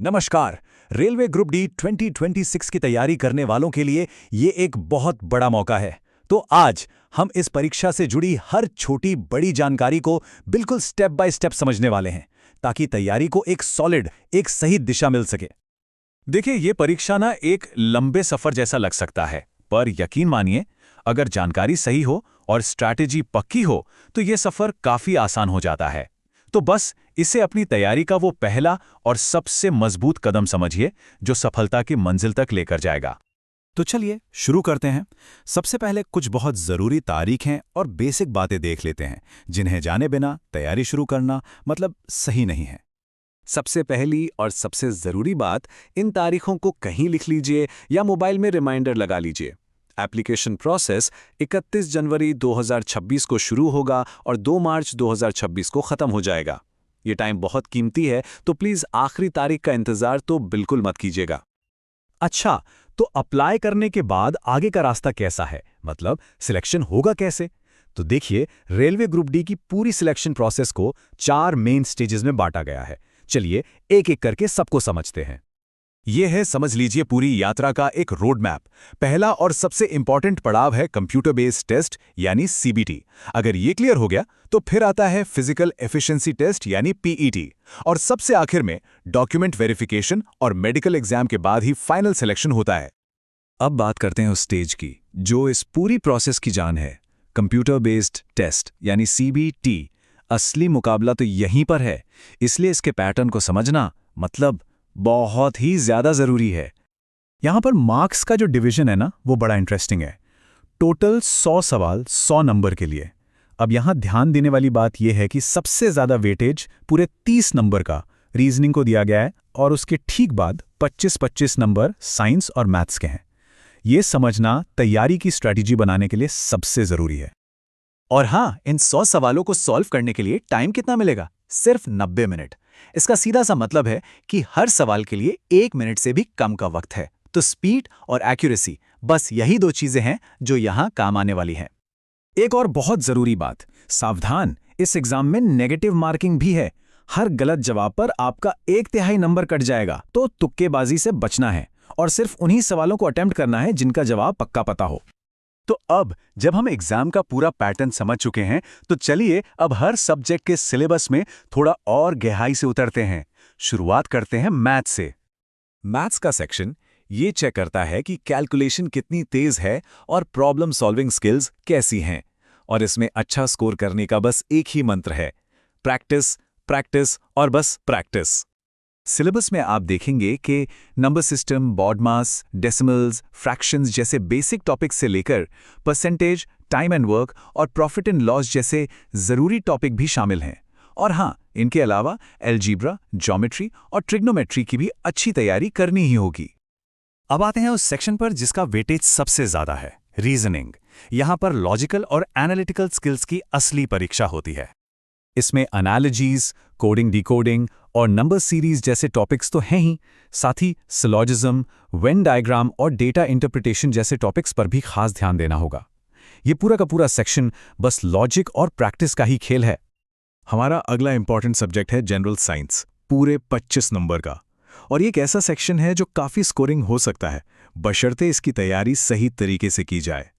नमस्कार। Railway group D 2026 की तैयारी करने वालों के लिए ये एक बहुत बड़ा मौका है। तो आज हम इस परीक्षा से जुड़ी हर छोटी बड़ी जानकारी को बिल्कुल स्टेप बाय स्टेप समझने वाले हैं, ताकि तैयारी को एक सही दिशा मिल सके। देखिए, ये परीक्षा ना एक लंबे सफर जैसा लग सकता है, पर यकीन मानिए, अगर जानकारी सही हो और स्ट्रैटेजी पक्की हो तो ये सफर काफी आसान हो जाता है। तो बस इसे अपनी तैयारी का वो पहला और सबसे मजबूत कदम समझिए, जो सफलता की मंजिल तक लेकर जाएगा। तो चलिए शुरू करते हैं। सबसे पहले कुछ बहुत ज़रूरी तारीखें और बेसिक बातें देख लेते हैं, जिन्हें जाने बिना तैयारी शुरू करना मतलब सही नहीं है। सबसे पहली और सबसे ज़रूरी बात, इन तारीखों को कहीं लिख लीजिए या मोबाइल में रिमाइंडर लगा लीजिए। एप्लीकेशन प्रोसेस 31 जनवरी 2026 को शुरू होगा और 2 मार्च 2026 को ख़त्म हो जाएगा। ये टाइम बहुत कीमती है, तो प्लीज़ आखिरी तारीख का इंतज़ार तो बिल्कुल मत कीजिएगा। अच्छा, तो अप्लाई करने के बाद आगे का रास्ता कैसा है, मतलब सिलेक्शन होगा कैसे? तो देखिए, रेलवे ग्रुप डी की पूरी सिलेक्शन प्रोसेस को 4 मेन स्टेजेस में बांटा गया है। चलिए एक एक करके सबको समझते हैं। यह है, समझ लीजिए, पूरी यात्रा का एक रोड मैप। पहला और सबसे इंपॉर्टेंट पड़ाव है कंप्यूटर बेस्ड टेस्ट यानी सीबीटी। अगर ये क्लियर हो गया तो फिर आता है फिजिकल एफिशिएंसी टेस्ट यानी पीईटी, और सबसे आखिर में डॉक्यूमेंट वेरिफिकेशन और मेडिकल एग्जाम के बाद ही फाइनल सिलेक्शन होता है। अब बात करते हैं उस स्टेज की जो इस पूरी प्रोसेस की जान है, कंप्यूटर बेस्ड टेस्ट यानी सीबीटी। असली मुकाबला तो यहीं पर है, इसलिए इसके पैटर्न को समझना मतलब बहुत ही ज्यादा जरूरी है। यहां पर मार्क्स का जो डिवीजन है ना, वो बड़ा इंटरेस्टिंग है। टोटल 100 सवाल 100 नंबर के लिए। अब यहां ध्यान देने वाली बात यह है कि सबसे ज्यादा वेटेज पूरे 30 नंबर का रीजनिंग को दिया गया है, और उसके ठीक बाद 25-25 नंबर साइंस और मैथ्स के हैं। यह समझना तैयारी की स्ट्रैटेजी बनाने के लिए सबसे जरूरी है। और हाँ, इन 100 सवालों को सॉल्व करने के लिए टाइम कितना मिलेगा? सिर्फ 90 मिनट। इसका सीधा सा मतलब है कि हर सवाल के लिए 1 मिनट से भी कम का वक्त है। तो स्पीड और एक्यूरेसी, बस यही 2 चीजें हैं जो यहां काम आने वाली हैं। एक और बहुत जरूरी बात, सावधान, इस एग्जाम में नेगेटिव मार्किंग भी है। हर गलत जवाब पर आपका 1/3 नंबर कट जाएगा, तो तुक्केबाजी से बचना है और सिर्फ उन्हीं सवालों को अटेम्प्ट करना है जिनका जवाब पक्का पता हो। तो अब जब हम एग्जाम का पूरा पैटर्न समझ चुके हैं, तो चलिए अब हर सब्जेक्ट के सिलेबस में थोड़ा और गहराई से उतरते हैं। शुरुआत करते हैं मैथ्स से। मैथ्स का सेक्शन ये चेक करता है कि कैलकुलेशन कितनी तेज है और प्रॉब्लम सॉल्विंग स्किल्स कैसी हैं। और इसमें अच्छा स्कोर करने का बस एक ही मंत्र है, प्रैक्टिस, प्रैक्टिस और बस प्रैक्टिस। सिलेबस में आप देखेंगे कि नंबर सिस्टम, बॉड मास, डेसिमल्स, फ्रैक्शंस जैसे बेसिक टॉपिक्स से लेकर परसेंटेज, टाइम एंड वर्क और प्रॉफिट एंड लॉस जैसे ज़रूरी टॉपिक भी शामिल हैं। और हाँ, इनके अलावा अलजेब्रा, ज्योमेट्री और ट्रिग्नोमेट्री की भी अच्छी तैयारी करनी ही होगी। अब आते हैं उस सेक्शन पर जिसका वेटेज सबसे ज़्यादा है, रीजनिंग। यहाँ पर लॉजिकल और एनालिटिकल स्किल्स की असली परीक्षा होती है। इसमें एनालॉजीज, कोडिंग, डिकोडिंग और नंबर सीरीज जैसे टॉपिक्स तो हैं ही, साथ ही सिलॉजिज्म, वेन डायग्राम और डेटा इंटरप्रिटेशन जैसे टॉपिक्स पर भी खास ध्यान देना होगा। ये पूरा का पूरा सेक्शन बस लॉजिक और प्रैक्टिस का ही खेल है। हमारा अगला इंपॉर्टेंट सब्जेक्ट है जनरल साइंस, पूरे 25 नंबर का। और ये एक ऐसा सेक्शन है जो काफ़ी स्कोरिंग हो सकता है, बशर्ते इसकी तैयारी सही तरीके से की जाए।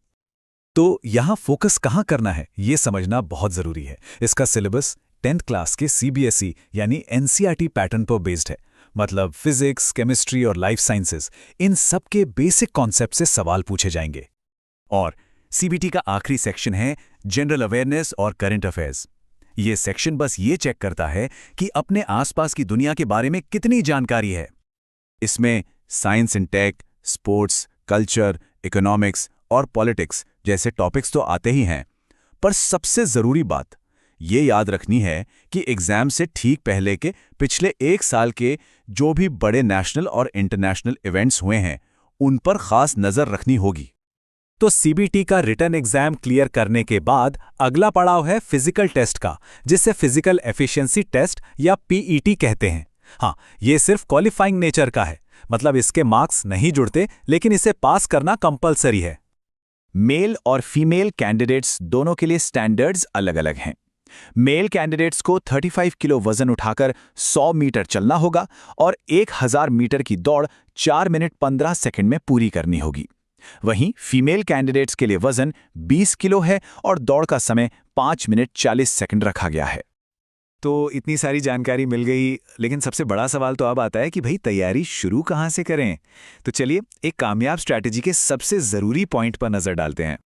तो यहाँ फोकस कहाँ करना है, ये समझना बहुत ज़रूरी है। इसका सिलेबस 10th क्लास के सीबीएसई यानी एनसीईआरटी पैटर्न पर बेस्ड है। मतलब फिजिक्स, केमिस्ट्री और लाइफ साइंसेज, इन सब के बेसिक कॉन्सेप्ट से सवाल पूछे जाएंगे। और सीबीटी का आखिरी सेक्शन है जनरल अवेयरनेस और करंट अफेयर्स। ये सेक्शन बस ये चेक करता है कि अपने आसपास की दुनिया के बारे में कितनी जानकारी है। इसमें science and tech, sports, culture, economics और पॉलिटिक्स जैसे टॉपिक्स तो आते ही हैं, पर सबसे ज़रूरी बात ये याद रखनी है कि एग्जाम से ठीक पहले के पिछले 1 साल के जो भी बड़े नेशनल और इंटरनेशनल इवेंट्स हुए हैं, उन पर खास नज़र रखनी होगी। तो सीबीटी का रिटन एग्जाम क्लियर करने के बाद अगला पड़ाव है फिजिकल टेस्ट का, जिसे फिजिकल एफिशिएंसी टेस्ट या पीईटी कहते हैं। हाँ, ये सिर्फ क्वालिफाइंग नेचर का है, मतलब इसके मार्क्स नहीं जुड़ते, लेकिन इसे पास करना कंपलसरी है। मेल और फीमेल कैंडिडेट्स दोनों के लिए स्टैंडर्ड्स अलग अलग हैं। मेल कैंडिडेट्स को 35 किलो वजन उठाकर 100 मीटर चलना होगा और 1000 मीटर की दौड़ 4 मिनट 15 सेकंड में पूरी करनी होगी। वहीं फीमेल कैंडिडेट्स के लिए वजन 20 किलो है और दौड़ का समय 5 मिनट 40 सेकंड रखा गया है। तो इतनी सारी जानकारी मिल गई, लेकिन सबसे बड़ा सवाल तो अब आता है कि भाई तैयारी शुरू कहाँ से करें। तो चलिए एक कामयाब स्ट्रैटेजी के सबसे ज़रूरी पॉइंट पर नज़र डालते हैं।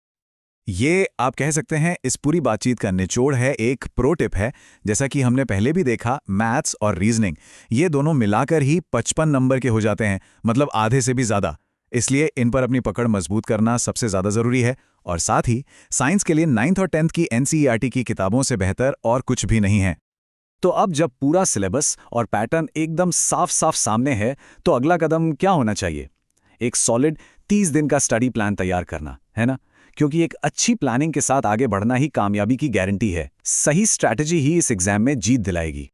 ये आप कह सकते हैं इस पूरी बातचीत का निचोड़ है, एक प्रो टिप है। जैसा कि हमने पहले भी देखा, मैथ्स और रीजनिंग ये दोनों मिलाकर ही 55 नंबर के हो जाते हैं, मतलब आधे से भी ज़्यादा। इसलिए इन पर अपनी पकड़ मजबूत करना सबसे ज़्यादा ज़रूरी है। और साथ ही साइंस के लिए 9th और 10th की NCERT की किताबों से बेहतर और कुछ भी नहीं है। तो अब जब पूरा सिलेबस और पैटर्न एकदम साफ साफ सामने है, तो अगला कदम क्या होना चाहिए? एक सॉलिड 30 दिन का स्टडी प्लान तैयार करना, है ना? क्योंकि एक अच्छी प्लानिंग के साथ आगे बढ़ना ही कामयाबी की गारंटी है। सही स्ट्रैटेजी ही इस एग्जाम में जीत दिलाएगी।